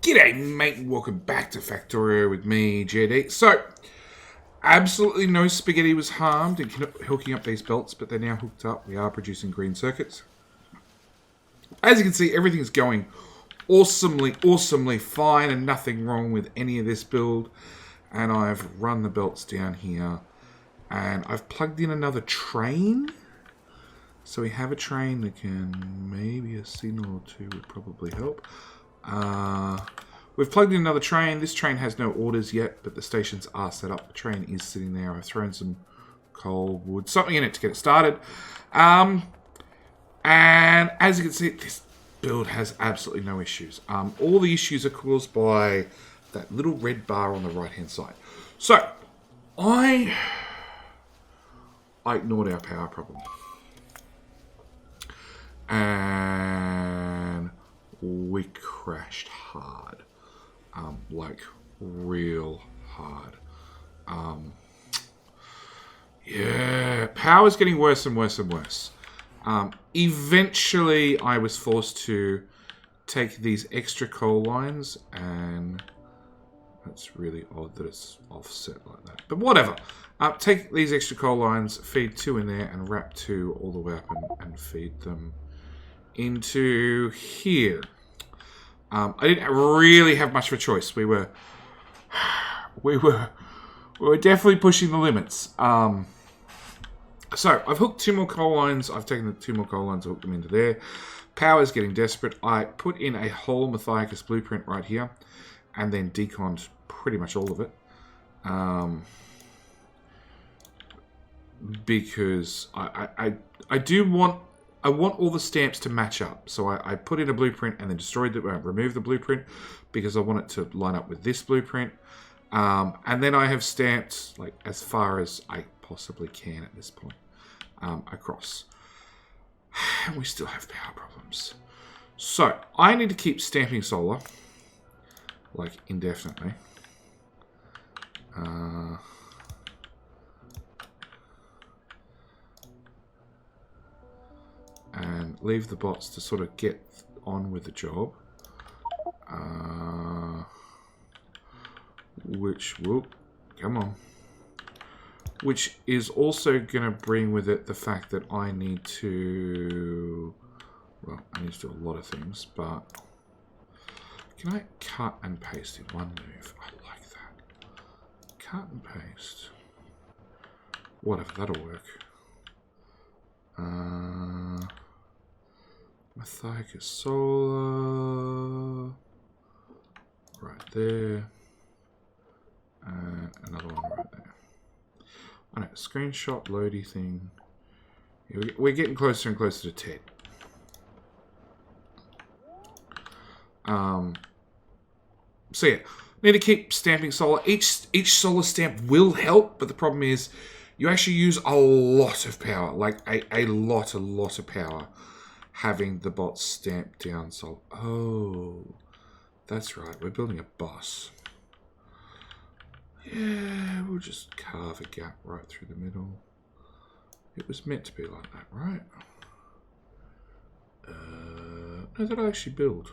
G'day mate, welcome back to Factorio with me, JD. So, absolutely no spaghetti was harmed in hooking up these belts, but they're now hooked up. We are producing green circuits. As you can see, everything's going awesomely fine and nothing wrong with any of this build. And I've run the belts down here. And I've plugged in another train. So we have a train that can, maybe a signal or two would probably help. We've plugged in another train. This train has no orders yet, but the stations are set up. The train is sitting there. I've thrown some coal, wood, something in it to get it started. And as you can see, this build has absolutely no issues. All the issues are caused by that little red bar on the right-hand side. So, I ignored our power problem. And we crashed hard. Like real hard. Yeah, power's getting worse and worse and worse. Eventually I was forced to take these extra coal lines, and that's really odd that it's offset like that, but whatever. Take these extra coal lines, feed two in there, and wrap two all the way up and feed them into here. I didn't really have much of a choice. We were definitely pushing the limits. So I've hooked two more coal lines. I've taken the two more coal lines and hooked them into there. Power's getting desperate. I put in a whole Matthias blueprint right here, and then deconned pretty much all of it. Because I want all the stamps to match up. So I put in a blueprint and then removed the blueprint because I want it to line up with this blueprint. And then I have stamped like as far as I possibly can at this point across. And we still have power problems. So I need to keep stamping solar like indefinitely. And leave the bots to sort of get on with the job. Which will, come on. Which is also going to bring with it the fact that I need to, well, I need to do a lot of things, but can I cut and paste in one move? I like that. Cut and paste. Whatever, that'll work. Matthias solar right there, and another one right there. I know, screenshot loady thing. Yeah, we're getting closer and closer to 10. So yeah, need to keep stamping solar. Each solar stamp will help, but the problem is you actually use a lot of power, like a lot of power, having the bots stamped down. So, oh, that's right. We're building a boss. Yeah, we'll just carve a gap right through the middle. It was meant to be like that, right? No, did I actually build?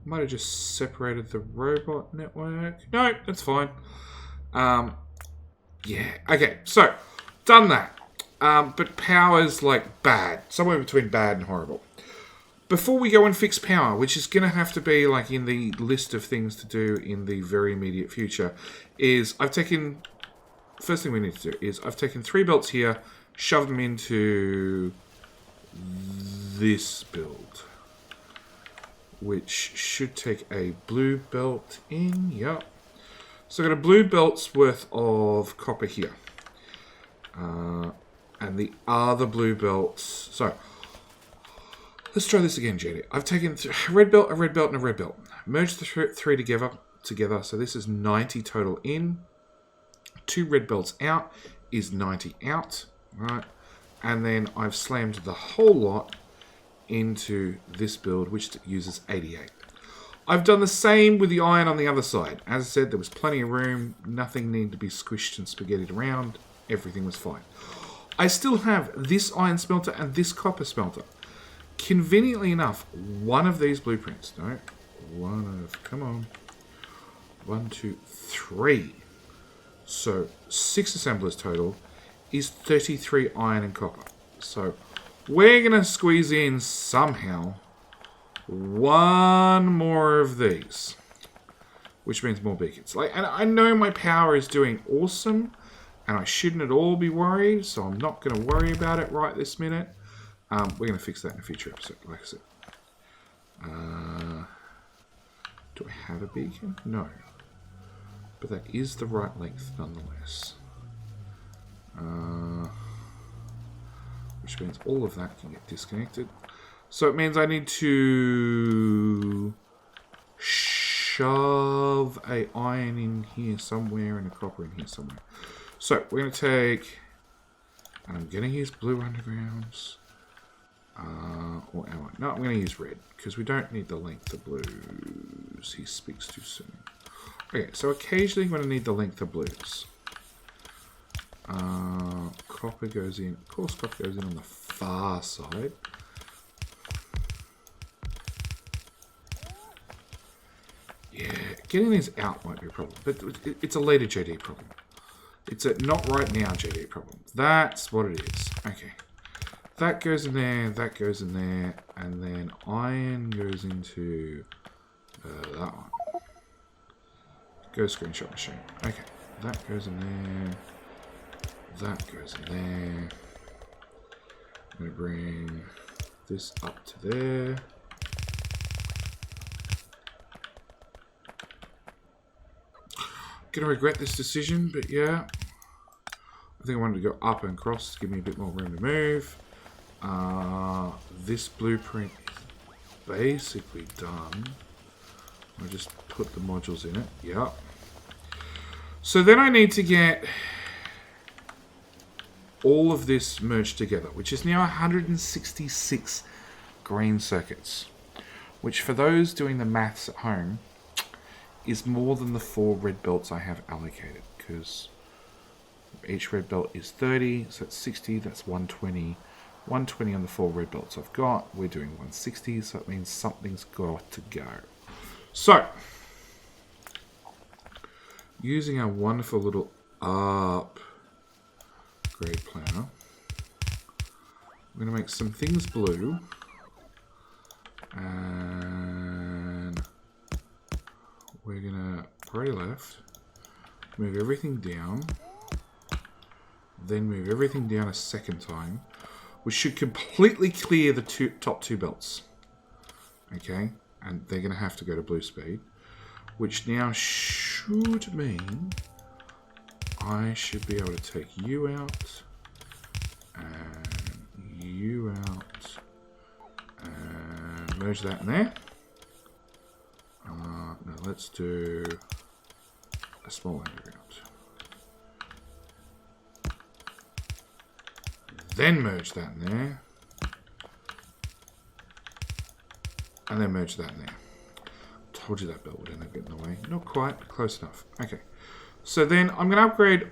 Might have just separated the robot network. No, that's fine. Yeah, okay, so, done that. But power's like bad. Somewhere between bad and horrible. Before we go and fix power, which is going to have to be like in the list of things to do in the very immediate future, is I've taken... First thing we need to do is I've taken 3 belts here, shoved them into this build, which should take a blue belt in. Yep. So I've got a blue belt's worth of copper here. And the other blue belts... So, let's try this again, JD. I've taken a red belt, and a red belt. Merged the 3 together. So this is 90 total in. 2 red belts out is 90 out. Right? And then I've slammed the whole lot into this build, which uses 88. I've done the same with the iron on the other side. As I said, there was plenty of room. Nothing needed to be squished and spaghettied around. Everything was fine. I still have this iron smelter and this copper smelter. Conveniently enough, one of these blueprints, no, come on. 1, 2, 3. So 6 assemblers total is 33 iron and copper. So we're going to squeeze in somehow one more of these, which means more beacons. And I know my power is doing awesome, and I shouldn't at all be worried, so I'm not going to worry about it right this minute. We're going to fix that in a future episode, like I said. Do I have a beacon? No. But that is the right length nonetheless. Which means all of that can get disconnected. So it means I need to shove a iron in here somewhere and a copper in here somewhere. So we're going to take, and I'm going to use blue undergrounds. Or am I? No, I'm going to use red because we don't need the length of blues. He speaks too soon. Okay, so occasionally I'm going to need the length of blues. Copper goes in. Of course, copper goes in on the far side. Yeah, getting these out might be a problem, but it's a later JD problem. It's a not right now JD problem. That's what it is. Okay. That goes in there, that goes in there, and then iron goes into that one. Go screenshot machine. Okay, that goes in there. That goes in there. I'm going to bring this up to there. Gonna regret this decision, but yeah. I think I wanted to go up and across to give me a bit more room to move. This blueprint is basically done. I'll just put the modules in it. Yep. So then I need to get all of this merged together, which is now 166 green circuits, which for those doing the maths at home is more than the 4 red belts I have allocated, because each red belt is 30, so that's 60, that's 120. 120 on the 4 red belts I've got. We're doing 160, so that means something's got to go. So, using our wonderful little upgrade planner, we're going to make some things blue. And we're going to pray left, move everything down, then move everything down a second time, which should completely clear the top 2 belts. Okay, and they're going to have to go to blue speed, which now should mean I should be able to take you out, and you out, and merge that in there. Now let's do a small underground. Then merge that in there. And then merge that in there. Told you that belt would end up getting in the way. Not quite, but close enough. Okay. So then I'm going to upgrade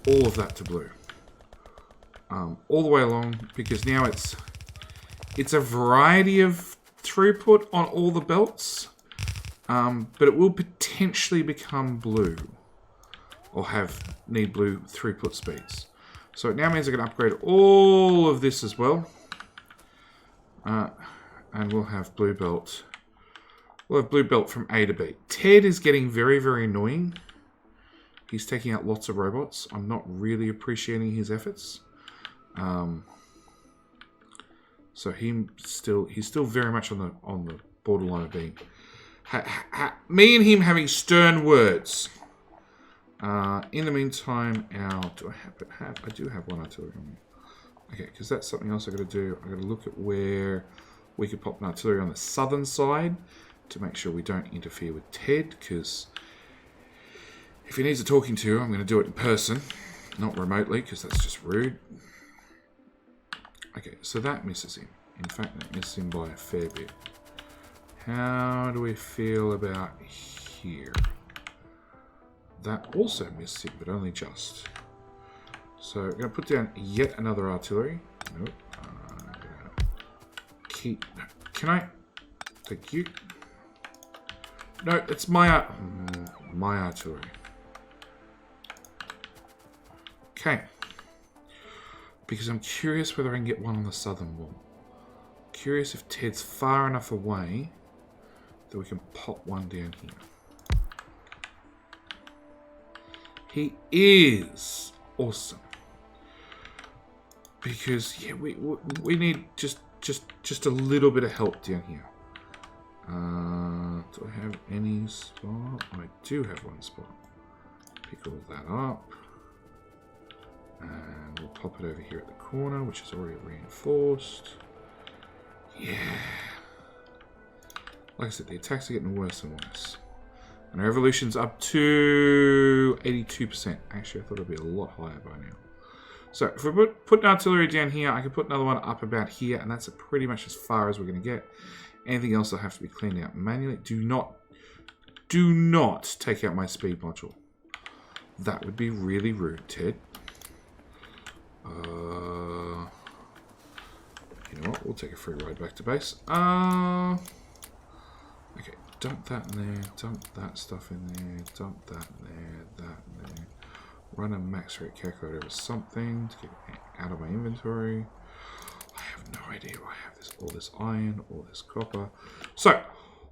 all of that to blue. All the way along, because now it's a variety of throughput on all the belts. But it will potentially become blue. Or need blue throughput speeds. So it now means I can upgrade all of this as well. And we'll have blue belt. We'll have blue belt from A to B. Ted is getting very, very annoying. He's taking out lots of robots. I'm not really appreciating his efforts. So he's still very much on the borderline of being me and him having stern words. In the meantime, I do have one artillery on me. Okay, because that's something else I got to do. I got to look at where we could pop an artillery on the southern side to make sure we don't interfere with Ted, because if he needs a talking to, I'm going to do it in person, not remotely, because that's just rude. Okay, so that misses him. In fact, that misses him by a fair bit. How do we feel about here? That also missed him, but only just. So we're going to put down yet another artillery. Nope. I'm going to Can I? Thank you. No, it's my artillery. Okay. Because I'm curious whether I can get one on the southern wall. Curious if Ted's far enough away that we can pop one down here. He is awesome. Because yeah, we need just a little bit of help down here. Do I have any spot? I do have one spot. Pick all that up. And we'll pop it over here at the corner, which is already reinforced. Yeah. Like I said, the attacks are getting worse and worse. And our evolution's up to 82%. Actually, I thought it'd be a lot higher by now. So if we put an artillery down here, I can put another one up about here, and that's pretty much as far as we're going to get. Anything else will have to be cleaned out manually. Do not take out my speed module. That would be really rude, Ted. You know what? We'll take a free ride back to base. Okay, dump that in there. Dump that stuff in there. Dump that in there. That in there. Run a max rate calculator over something to get it out of my inventory. I have no idea why I have this. All this iron, all this copper. So,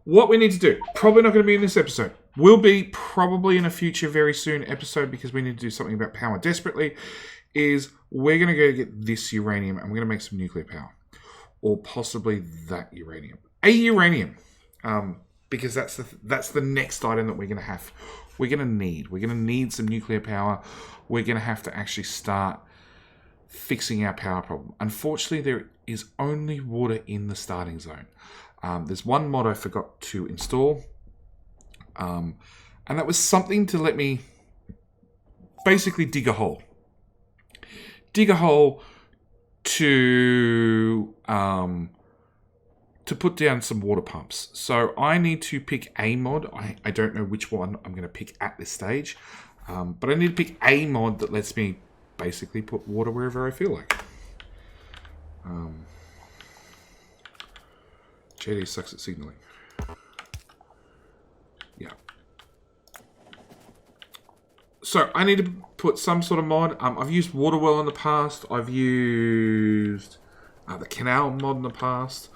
what we need to do, probably not going to be in this episode, will be probably in a future very soon episode because we need to do something about power desperately, is we're going to go get this uranium and we're going to make some nuclear power. Or possibly that uranium. A uranium. Because that's the next item that we're going to have. We're going to need. We're going to need some nuclear power. We're going to have to actually start fixing our power problem. Unfortunately, there is only water in the starting zone. There's one mod I forgot to install. And that was something to let me basically dig a hole. Dig a hole to put down some water pumps. So I need to pick a mod. I don't know which one I'm going to pick at this stage. But I need to pick a mod that lets me basically put water wherever I feel like. JD sucks at signaling. Yeah. So I need to put some sort of mod. I've used Waterwell in the past. I've used the Canal mod in the past.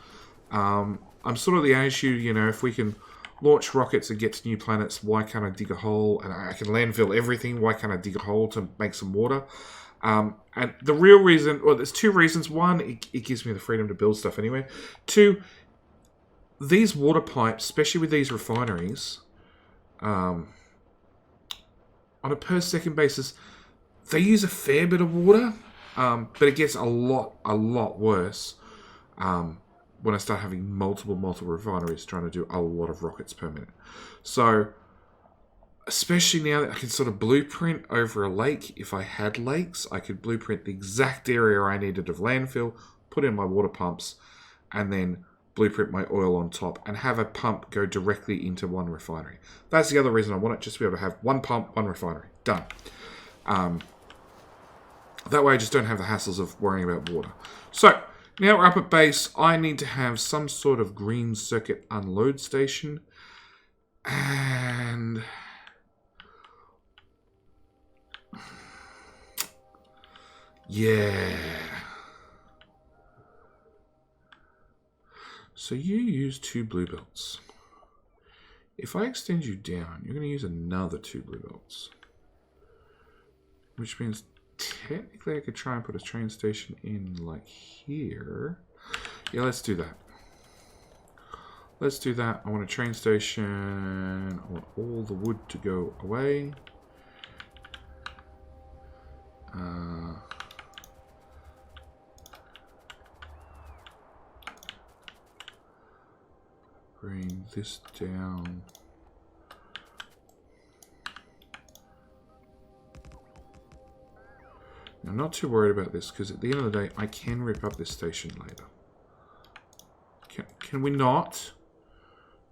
I'm sort of the attitude, you know, if we can launch rockets and get to new planets, why can't I dig a hole? And I can landfill everything. Why can't I dig a hole to make some water? And the real reason, well, there's two reasons. One, it gives me the freedom to build stuff anyway. Two, these water pipes, especially with these refineries, on a per second basis, they use a fair bit of water, but it gets a lot worse when I start having multiple refineries trying to do a lot of rockets per minute. So, especially now that I can sort of blueprint over a lake, if I had lakes, I could blueprint the exact area I needed of landfill, put in my water pumps, and then blueprint my oil on top, and have a pump go directly into one refinery. That's the other reason I want it, just to be able to have one pump, one refinery. Done. That way I just don't have the hassles of worrying about water. So, now we're up at base. I need to have some sort of green circuit unload station. And yeah. So you use 2 blue belts. If I extend you down, you're going to use another 2 blue belts. Which means technically I could try and put a train station in like here. Yeah, let's do that. Let's do that. I want a train station. I want all the wood to go away. Bring this down. Now, I'm not too worried about this because at the end of the day, I can rip up this station later. Can we not?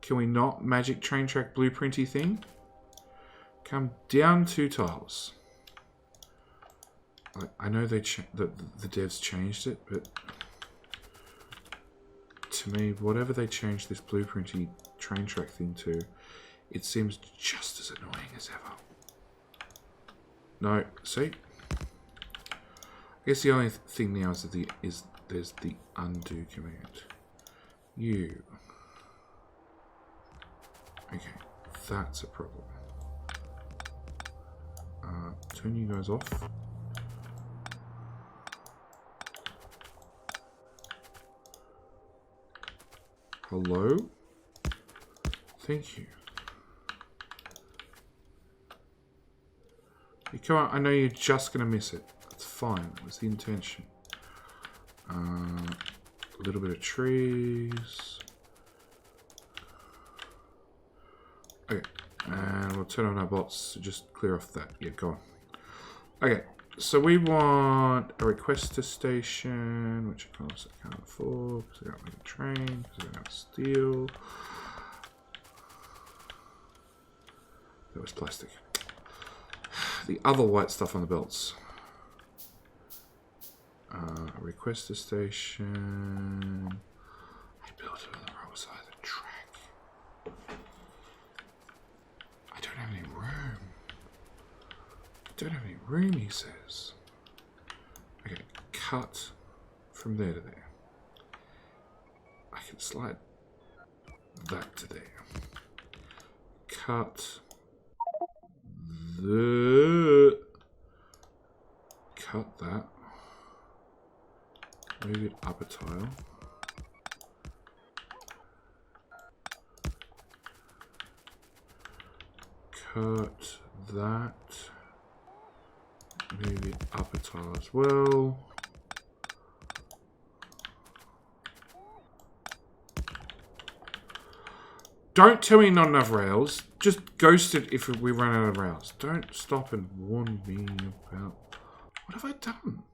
Can we not magic train track blueprinty thing? Come down 2 tiles. I know the devs changed it, but to me, whatever they changed this blueprinty train track thing to, it seems just as annoying as ever. No, see? I guess the only thing now is there's the undo command. You. Okay, that's a problem. Turn you guys off. Hello? Thank you. Come on, I know you're just going to miss it. That's fine. That was the intention. A little bit of trees. Okay. And we'll turn on our bots to just clear off that. Yeah, go on. Okay. So we want a requester station, which of course I can't afford because I don't have a train, because I don't have steel. That was plastic. The other white stuff on the belts. A requester station. I built it on the wrong side of the track. I don't have any room. I don't have any room, he says. Okay, cut from there to there. I can slide that to there. Cut that. Move it up a tile. Cut that. Move it up a tile as well. Don't tell me not enough rails. Just ghost it if we run out of rails. Don't stop and warn me about... What have I done?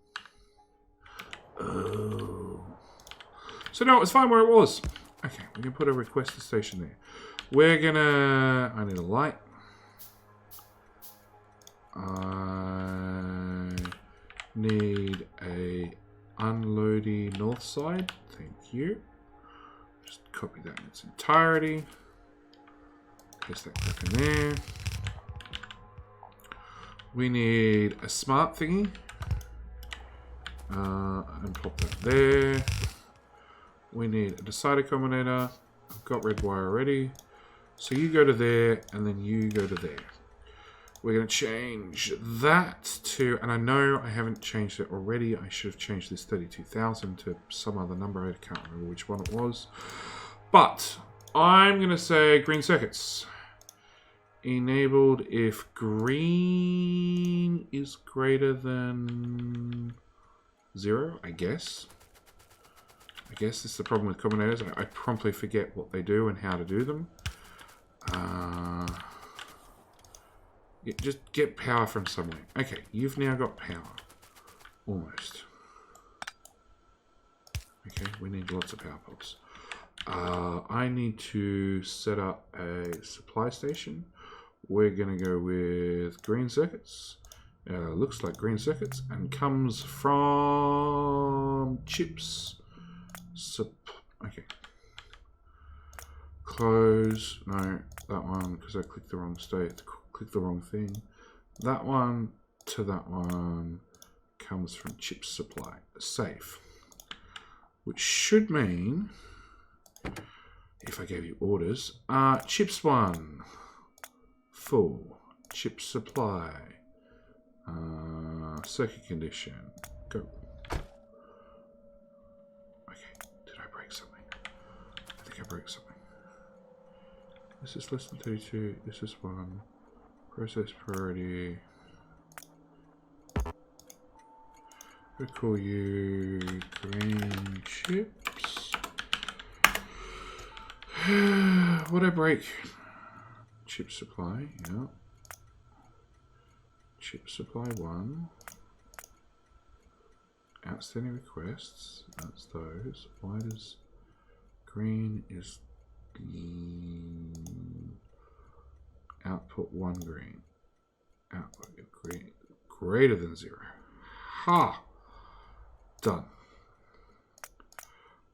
Oh. So no, it was fine where it was. Okay, we can put a requester station there. We're gonna... I need a light. I need a unloady north side. Thank you. Just copy that in its entirety. Paste that back in there. We need a smart thingy. And pop that there. We need a decider combinator. I've got red wire already. So you go to there, and then you go to there. We're going to change that to, and I know I haven't changed it already. I should have changed this 32,000 to some other number. I can't remember which one it was. But I'm going to say green circuits. Enabled if green is greater than 0, I guess. I guess this is the problem with combinators. I promptly forget what they do and how to do them. Yeah, just get power from somewhere. Okay, you've now got power. Almost. Okay, we need lots of power pops. I need to set up a supply station. We're going to go with green circuits. Looks like green circuits and comes from chips. Okay. Close. No, that one because I clicked the wrong state. Click the wrong thing. That one to that one comes from chips supply. Save. Which should mean, if I gave you orders, chips 1, full, chip supply, circuit condition, go. Okay, did I break something? I think I broke something. This is less than 32, this is 1, process priority. We'll call you green chips. What'd I break? Chip supply, yeah. Chip supply 1. Outstanding requests, that's those. Why does green is green? Output 1 green. Output green greater than 0. Ha! Done.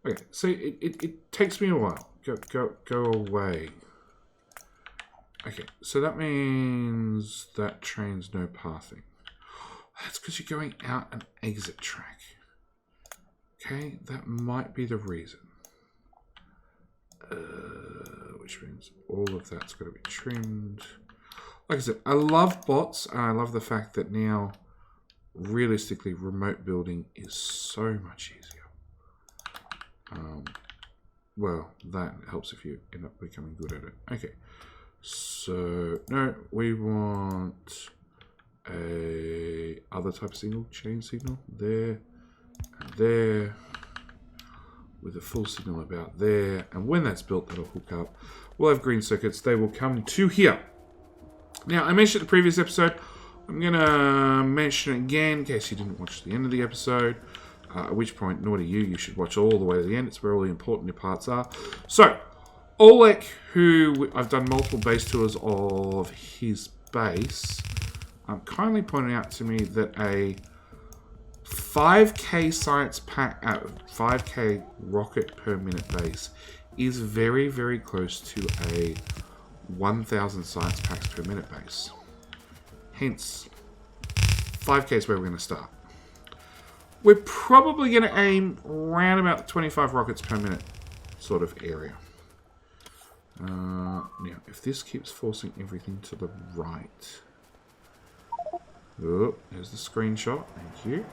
Okay, so it takes me a while. Go away. Okay, so that means that train's no pathing. That's because you're going out an exit track. Okay, that might be the reason. Which means all of that's got to be trimmed. Like I said, I love bots, and I love the fact that now, realistically, remote building is so much easier. Well, that helps if you end up becoming good at it. Okay, so no, we want a other type of signal, chain signal, there and there, with a full signal about there, and when that's built, that'll hook up. We'll have green circuits. They will come to here. Now, I mentioned in the previous episode, I'm going to mention it again in case you didn't watch the end of the episode, at which point, naughty you should watch all the way to the end. It's where all the important parts are. So, Oleg, who I've done multiple base tours of his base, kindly pointed out to me that a 5k science pack, 5k rocket per minute base is very, very close to a 1,000 science packs per minute base. Hence, 5k is where we're going to start. We're probably going to aim around about the 25 rockets per minute sort of area. Now, if this keeps forcing everything to the right. Oh, there's the screenshot. Thank you.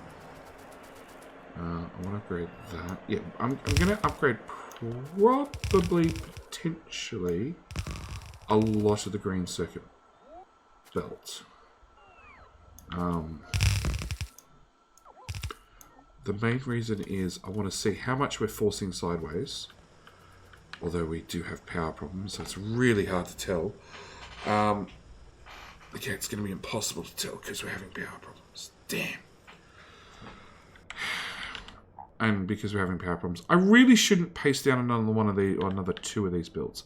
I want to upgrade that. Yeah, I'm going to upgrade probably, potentially, a lot of the green circuit belt. The main reason is I want to see how much we're forcing sideways. Although we do have power problems, so it's really hard to tell. Okay, it's going to be impossible to tell because we're having power problems. Damn. And because we're having power problems, I really shouldn't paste down another one of the, or another two of these builds.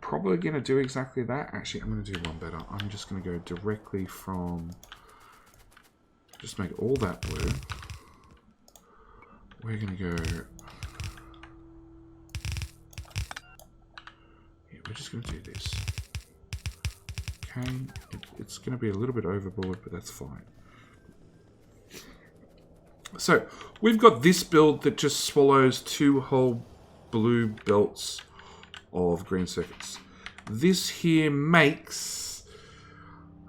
Probably going to do exactly that. Actually, I'm going to do one better. I'm just going to go directly from, just make all that blue. We're going to go, yeah, we're just going to do this. Okay, it's going to be a little bit overboard, but that's fine. So, we've got this build that just swallows 2 whole blue belts of green circuits. This here makes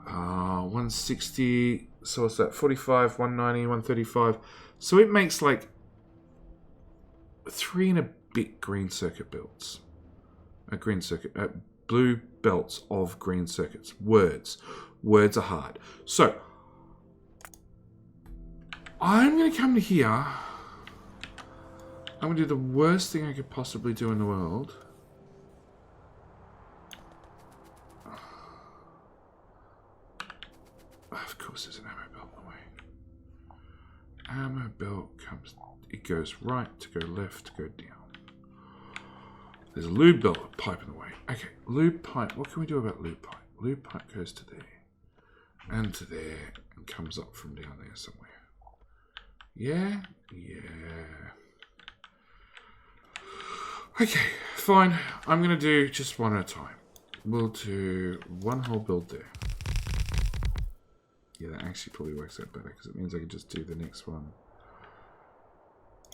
160, so what's that, 45, 190, 135. So it makes like 3 and a bit green circuit belts. Blue belts of green circuits. Words are hard. So, I'm going to come to here. I'm going to do the worst thing I could possibly do in the world. Of course there's an ammo belt in the way. Ammo belt comes, it goes right to go left to go down. There's a lube belt pipe in the way. Okay, lube pipe, what can we do about lube pipe? Lube pipe goes to there and to there and comes up from down there somewhere. Yeah? Yeah. Okay, fine. I'm going to do just one at a time. We'll do one whole build there. Yeah, that actually probably works out better because it means I can just do the next one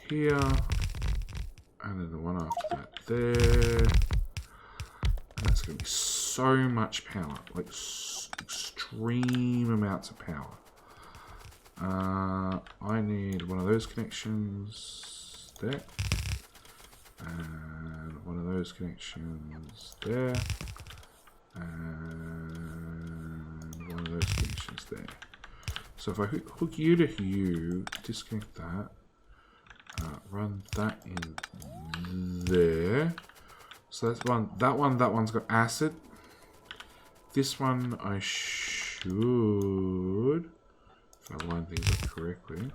here. And then the one after that there. And that's going to be so much power. Like, extreme amounts of power. I need one of those connections there, and one of those connections there, and one of those connections there. So if I hook you to you, disconnect that, run that in there. So that's one. That one's got acid. This one I should, if I line things up correctly,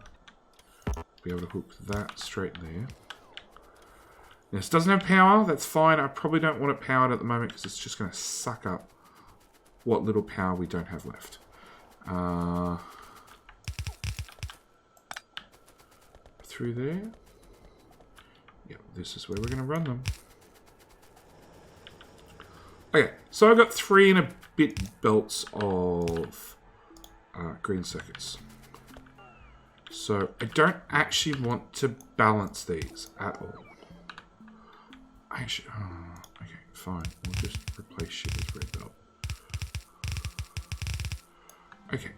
be able to hook that straight there. Now, this doesn't have power, that's fine. I probably don't want it powered at the moment because it's just going to suck up what little power we don't have left. Through there. Yep, this is where we're going to run them. Okay, so I've got 3 and a bit belts of green circuits. So I don't actually want to balance these at all. Okay, fine. We'll just replace shit with red belt. Okay,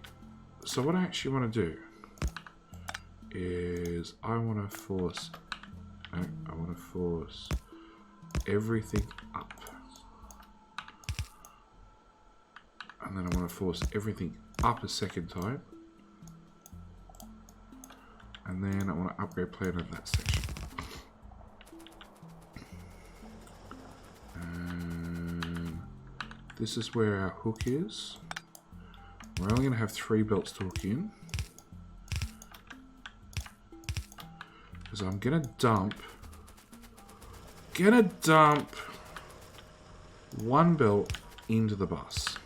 so what I actually want to do is I want to force everything up. And then I want to force everything up a second time. And then I want to upgrade plan of that section. And this is where our hook is. We're only going to have 3 belts to hook in. Because I'm going to dump 1 belt into the bus.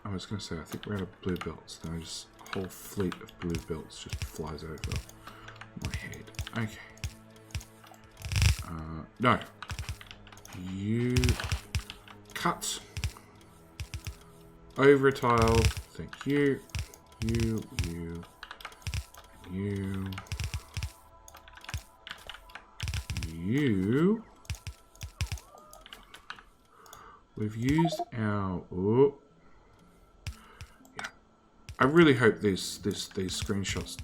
I was going to say, I think we're out of blue belts. Now just a whole fleet of blue belts just flies over my head. Okay. No. You cut over a tile. Thank you. You. We've used our... Oh. Yeah. I really hope these screenshots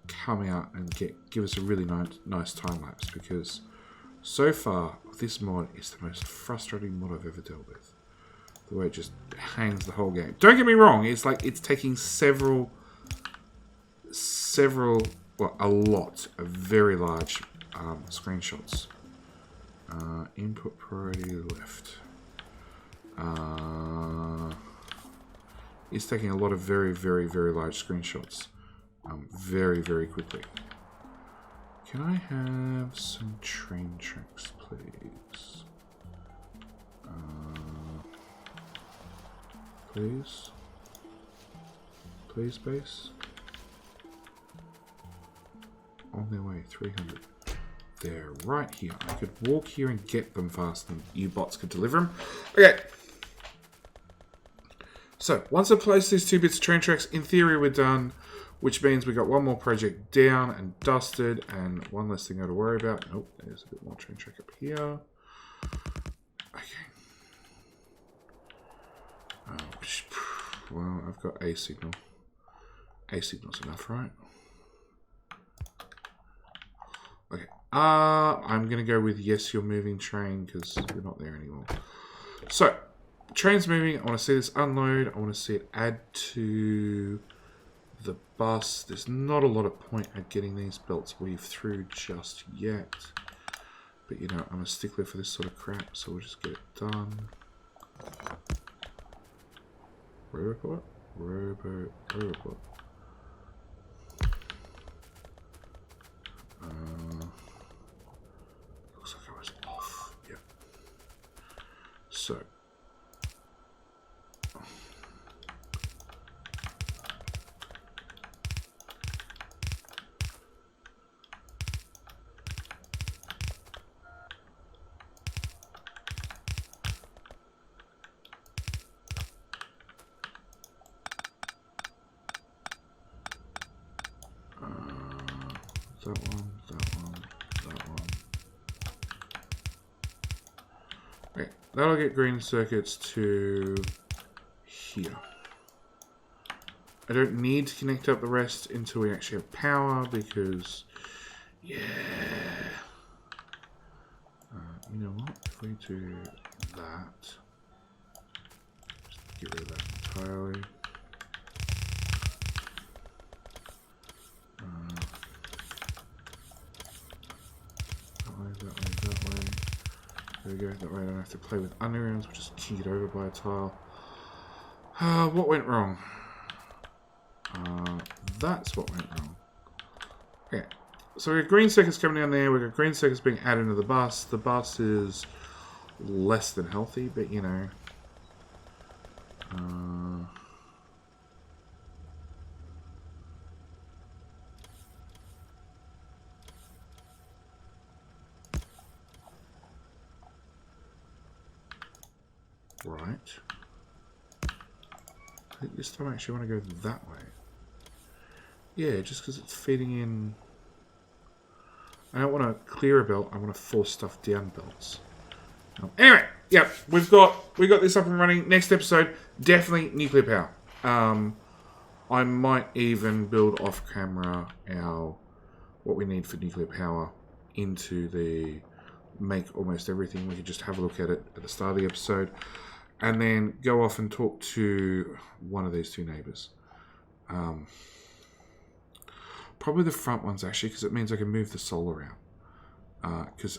come out and give us a really nice time lapse, because so far this mod is the most frustrating mod I've ever dealt with. The way it just hangs the whole game. Don't get me wrong, it's like it's taking a lot of very large screenshots. Input priority left. It's taking a lot of very large screenshots very quickly. Can I have some train tracks, please? Please, base. On their way, 300. They're right here. I could walk here and get them faster than you bots could deliver them. Okay. So, once I place these 2 bits of train tracks, in theory we're done, which means we got 1 more project down and dusted, and 1 less thing I got to worry about. Nope, there's a bit more train track up here. Okay. Well, I've got A signal. A signal's enough, right? Okay. I'm going to go with yes, you're moving train, because we're not there anymore. So, train's moving. I want to see this unload. I want to see it add to the bus. There's not a lot of point at getting these belts weaved through just yet. But, you know, I'm a stickler for this sort of crap, so we'll just get it done. Robot? Robot. Looks like I was off. Yep. So. That one. Okay, that'll get green circuits to here. I don't need to connect up the rest until we actually have power, because, yeah. You know what? If we do that, just get rid of that entirely. That way. There we go. That way I don't have to play with undergrounds. We'll just key it over by a tile. What went wrong? That's what went wrong. Okay. So we've got green circuits coming down there. We've got green circuits being added into the bus. The bus is less than healthy, but you know. right. I think this time I actually want to go that way. Yeah, just because it's feeding in. I don't want to clear a belt. I want to force stuff down belts. Anyway, yeah, we got this up and running. Next episode, definitely nuclear power. I might even build off camera what we need for nuclear power into the make almost everything. We could just have a look at it at the start of the episode, and then go off and talk to one of these two neighbors. Probably the front ones actually, because it means I can move the solar out. Because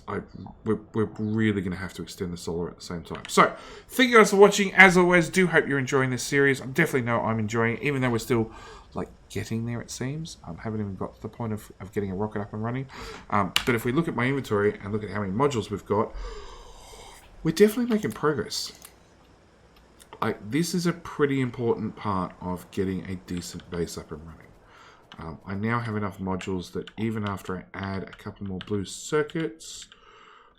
we're really going to have to extend the solar at the same time. So, thank you guys for watching. As always, do hope you're enjoying this series. I definitely know I'm enjoying it, even though we're still like getting there, it seems. I haven't even got to the point of getting a rocket up and running. But if we look at my inventory and look at how many modules we've got, we're definitely making progress. This is a pretty important part of getting a decent base up and running. I now have enough modules that even after I add a couple more blue circuits,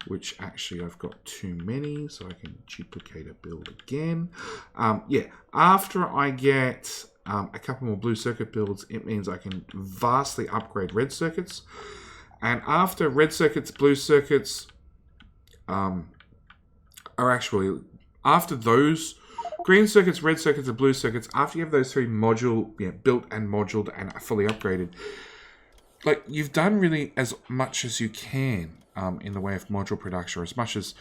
which actually I've got too many, so I can duplicate a build again. Yeah, after I get a couple more blue circuit builds, it means I can vastly upgrade red circuits. And after red circuits, blue circuits are actually, after those green circuits, red circuits, and blue circuits, after you have those three built and moduled and fully upgraded, like, you've done really as much as you can in the way of module production, or as much as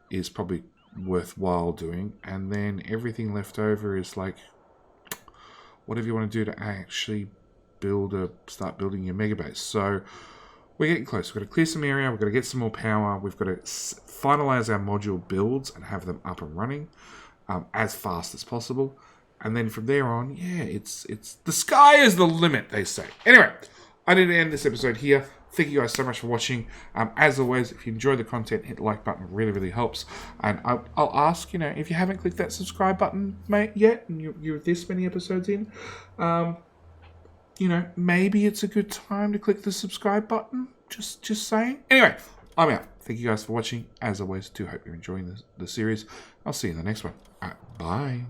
is probably worthwhile doing, and then everything left over is like whatever you want to do to actually start building your megabase. So we're getting close. We've got to clear some area, we've got to get some more power, we've got to finalize our module builds and have them up and running as fast as possible, and then from there on, yeah, it's the sky is the limit, they say. Anyway, I need to end this episode here. Thank you guys so much for watching. As always, if you enjoy the content, hit the like button. It really, really helps. And I'll ask, if you haven't clicked that subscribe button, mate, yet, and you're this many episodes in, maybe it's a good time to click the subscribe button. Just saying. Anyway, I'm out. Thank you guys for watching. As always, do hope you're enjoying the series. I'll see you in the next one. Bye.